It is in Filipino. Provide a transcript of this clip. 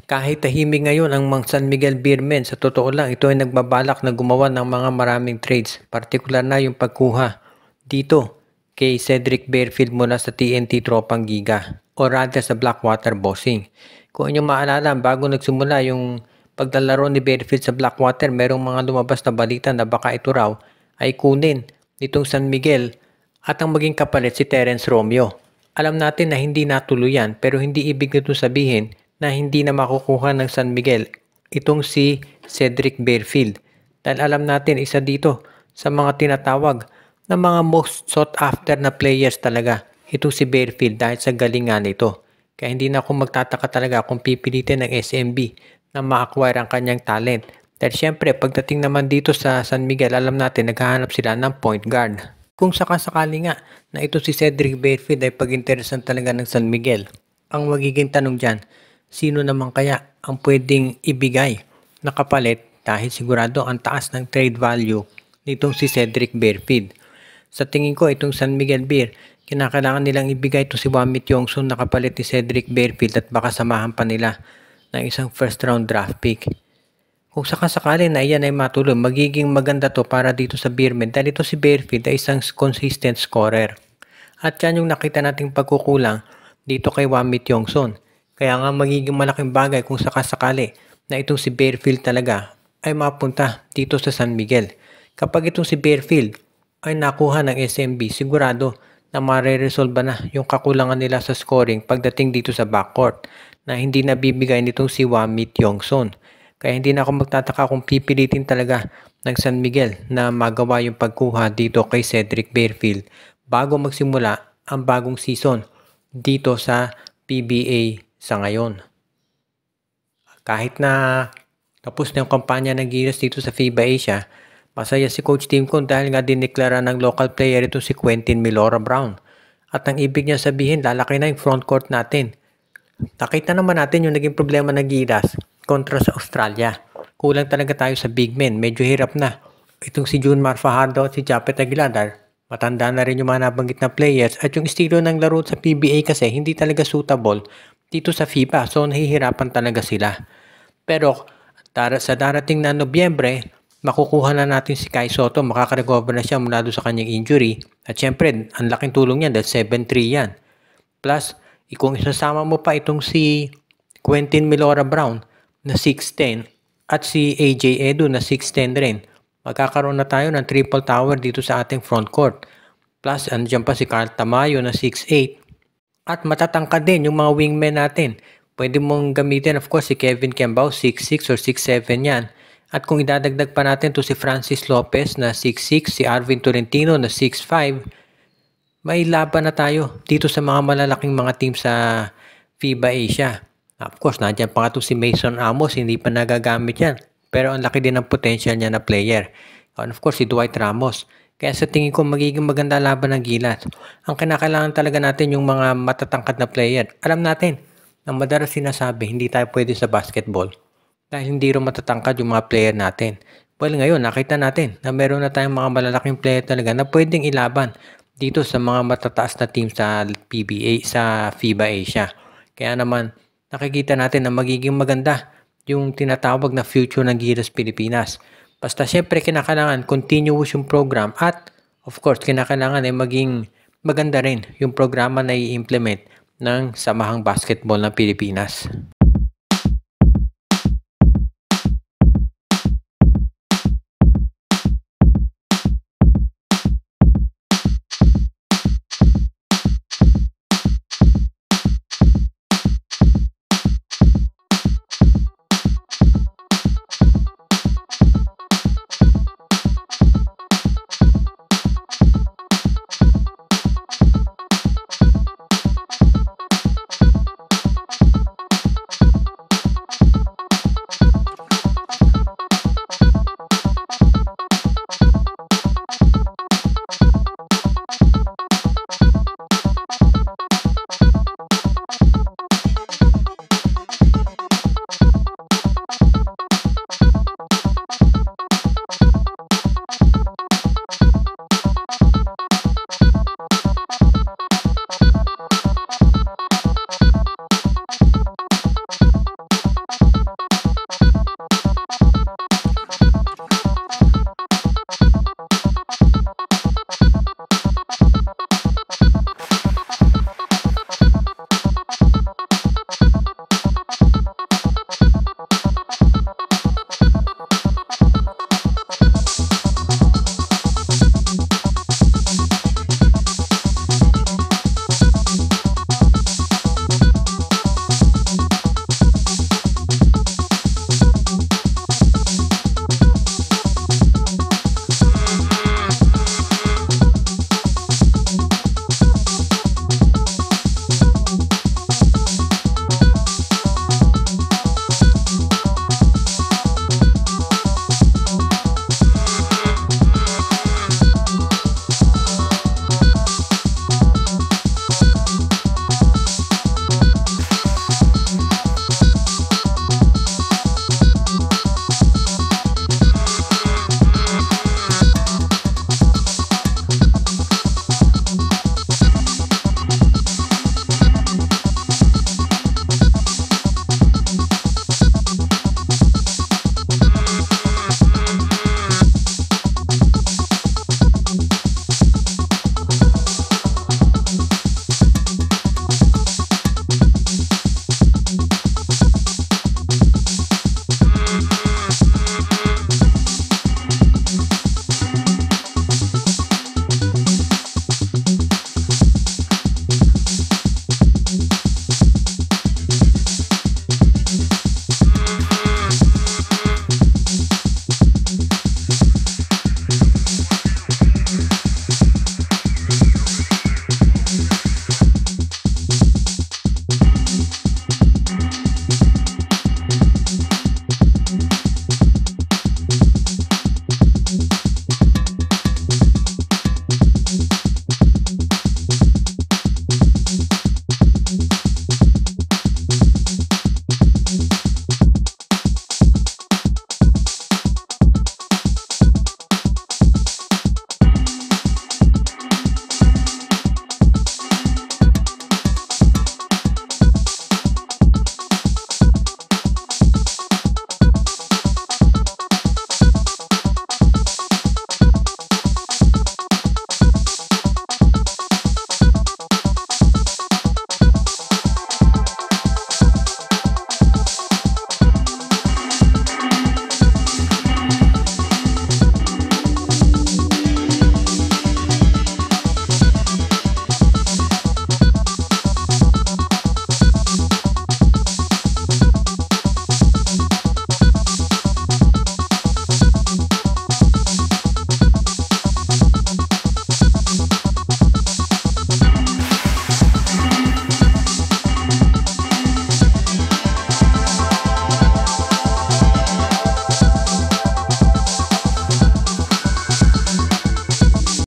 Kahit tahimik ngayon ang mga San Miguel Beermen, sa totoo lang ito ay nagbabalak na gumawa ng mga maraming trades, partikular na yung pagkuha dito kay Cedric Bearfield mula sa TNT Tropang Giga o rather sa Blackwater Bossing. Kung inyong maalala, bago nagsimula yung paglalaro ni Bearfield sa Blackwater, merong mga lumabas na balita na baka ito raw ay kunin nitong San Miguel at ang maging kapalit si Terence Romeo. Alam natin na hindi natuloy yan, pero hindi ibig nito sabihin na hindi na makukuha ng San Miguel itong si Cedric Bearfield. Dahil alam natin isa dito sa mga tinatawag na mga most sought after na players talaga itong si Bearfield dahil sa galingan nito. Kaya hindi na ako magtataka talaga kung pipilitin ng SMB na ma-acquire ang kanyang talent. Dahil syempre pagdating naman dito sa San Miguel, alam natin naghahanap sila ng point guard. Kung sakasakali nga na ito si Cedric Bearfield ay pag-interesan talaga ng San Miguel, ang magiging tanong dyan, sino naman kaya ang pwedeng ibigay na kapalit dahil sigurado ang taas ng trade value nitong si Cedric Bearfield. Sa tingin ko itong San Miguel Beer, kinakailangan nilang ibigay ito si Wamit Yongson na kapalit ni Cedric Bearfield at baka samahan pa nila ng isang first round draft pick. Kung sakasakali na iyan ay matuloy, magiging maganda to para dito sa Beermen dahil ito si Bearfield ay isang consistent scorer. At yan yung nakita nating pagkukulang dito kay Wamit Yongson. Kaya nga magiging malaking bagay kung sakasakali na itong si Bearfield talaga ay mapunta dito sa San Miguel. Kapag itong si Bearfield ay nakuha ng SMB, sigurado na mareresolve na yung kakulangan nila sa scoring pagdating dito sa backcourt na hindi nabibigay nitong si Wamit Yongson. Kaya hindi na ako magtataka kung pipilitin talaga ng San Miguel na magawa yung pagkuha dito kay Cedric Bearfield bago magsimula ang bagong season dito sa PBA sa ngayon. Kahit na tapos na yung kampanya ng Gilas dito sa FIBA Asia, masaya si Coach Tim Cone dahil nga dineklara ng local player ito si Quentin Milora Brown. At ang ibig niya sabihin, lalaki na yung frontcourt natin. Nakita naman natin yung naging problema ng Gilas kontra sa Australia. Kulang talaga tayo sa big men. Medyo hirap na. Itong si Junmar Fajardo at si Japet Aguilar, matanda na rin yung mga nabanggit na players at yung estilo ng laro sa PBA kasi hindi talaga suitable dito sa FIBA. So nahihirapan talaga sila. Pero sa darating na Nobyembre, makukuha na natin si Kai Soto. Makaka-recover na siya mula doon sa kanyang injury. At syempre, ang laking tulong yan dahil 7'3 yan. Plus, kung isasama mo pa itong si Quentin Milora Brown na 6'10 at si AJ Edu na 6'10 rin, magkakaroon na tayo ng triple tower dito sa ating frontcourt. Plus, andyan pa si Carl Tamayo na 6'8 at matatangkad din yung mga wingmen natin. Pwede mong gamitin of course si Kevin Kembao 6'6 or 6'7 yan. At kung idadagdag pa natin to si Francis Lopez na 6'6, si Arvin Tolentino na 6'5, may laban na tayo dito sa mga malalaking mga team sa FIBA Asia. Of course, nandiyan pa nga si Mason Amos, hindi pa nagagamit yan. Pero ang laki din ng potential niya na player. And of course, si Dwight Ramos. Kaya sa tingin ko, magiging maganda laban ng Gilas. Ang kinakailangan talaga natin yung mga matatangkad na player. Alam natin, ang madalas sinasabi, hindi tayo pwede sa basketball. Dahil hindi rin matatangkad yung mga player natin. Well, ngayon, nakita natin na meron na tayong mga malalaking player talaga na pwedeng ilaban dito sa mga matataas na team sa PBA, sa FIBA Asia. Kaya naman, nakikita natin na magiging maganda yung tinatawag na future ng Gilas Pilipinas. Basta syempre kinakailangan continuous yung program at of course kinakailangan ay maging maganda rin yung programa na i-implement ng Samahang Basketball ng Pilipinas.